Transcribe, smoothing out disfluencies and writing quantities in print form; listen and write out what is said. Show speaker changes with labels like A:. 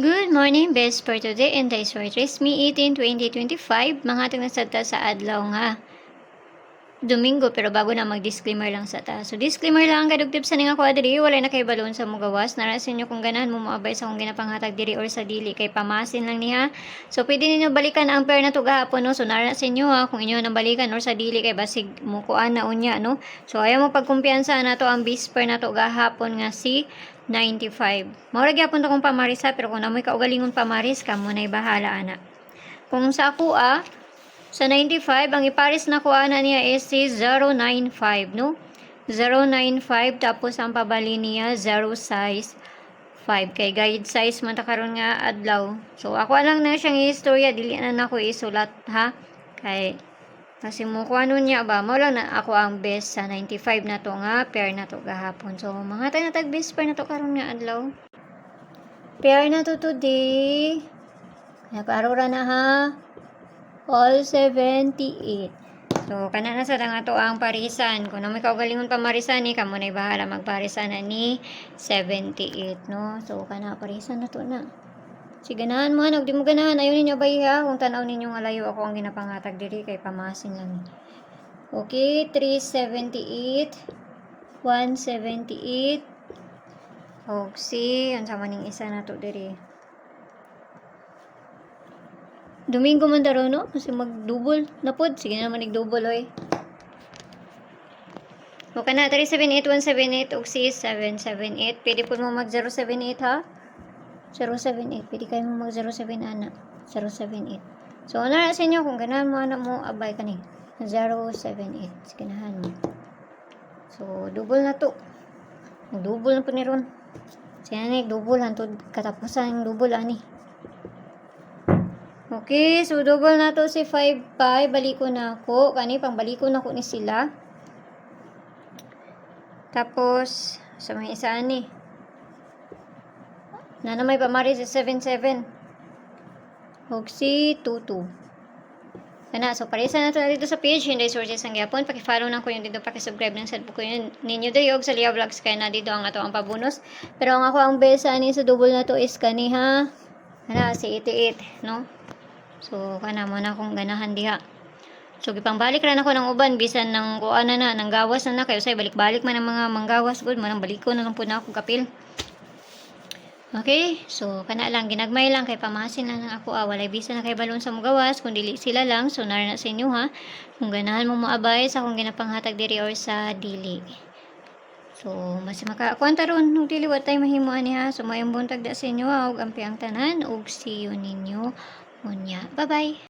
A: Good morning, best for today and today's for May 18, 2025. Mga atong nasabta sa adlaw nga Domingo, pero bago na mag-disclaimer lang sa ta. So disclaimer lang kadugtib sa ninga kwadri, wala na kay balon sa mugawas. Narasin nyo kung ganahan mo moabay sa kung ginapanghatag diri or sa dili kay pamasin lang niya. So pwede ninyo balikan ang pair na to gahapon, no. So narasin nyo ha kung inyo nang balikan or sa dili kay basig mo kuan na unya, no. So ayaw mo pagkumpiyansa na to ang base pair na to gahapon nga si 95. Maura gyapon to kung pamarisa, pero kung namoy kaugalingon pamaris ka mo nay bahala ana. Kung sa ako sa 95, ang ipares na kuana niya is si 095, no? 095, tapos ang pabali niya 0 size 5. Kay guide size man ta karon nga adlaw. So ako lang na siyang istorya, dili na nako isulat ha. Kasi mo kuano niya ba, mo lang na ako ang best sa 95 na to nga pair na to gahapon. So mga tayo natag best pair na to karon nga adlaw. Pair na to today. Nag-arora na ha. All 78. So, kana na sa nga to ang parisan. Kung na may kaugalingon pa marisan ni, kamo na'y bahala magparisan na ni 78, no? So, kana parisan na to na. Sige ganahan mo, di mo ganahan. Ayaw ninyo ba ha? Kung tanaw ninyo nga layo ako ang ginapangatag diri kay pamasin lang. Okay, 378. 178. Okay, ang sama ning isa na to diri. Domingo man daro, no? Kasi mag-double na pod. Sige naman nag-double, oy. O ka na, 378, 178, og 778. Pwede po mo mag-078, ha? 078. Pwede kayo mo mag-07, ana. 078. So, na sa inyo, kung ganahan mo, anak mo, abay ka ni. 078. Sige, ganahan mo. So, double na to. Mag-double na po ni Ron. Sige na, double. Hantod katapusan yung double, ani. Okay, so double na to si 5 pi. Baliko na ako. Kani, pang baliko na ako ni sila. Tapos, sa may isa ni. Na may pamari si 77. Og si 22. Kana, so parisa na to dito sa page. Hindi sources ang gyapon. Paki-follow na ko yung dito. Paki-subscribe ng sad ko yun. Ninyo dayog sa Lia Vlogs. Kaya na dito ang ato ang pabonus. Pero ang ako ang best ani sa double na to is kani ha. Kana, si 88. No? So, kana mo na kung ganahan diha. So, gipangbalik ra nako ng uban bisan ng kuana na, nang gawas na kayo say balik-balik man ang mga manggawas gud man baliko na lang pud na ako kapil. Okay? So, kana lang ginagmay lang kay pamasin lang ako walay bisan na kay balon sa mugawas kun dili sila lang so nara na sa inyo ha. Kung ganahan mo moabay sa kung ginapanghatag diri or sa dili. So, mas makakuan taron ug dili wa tay mahimo ani ha. So, maayong buntag da sa inyo ug ampi ang tanan ug see you ninyo unya. Bye-bye.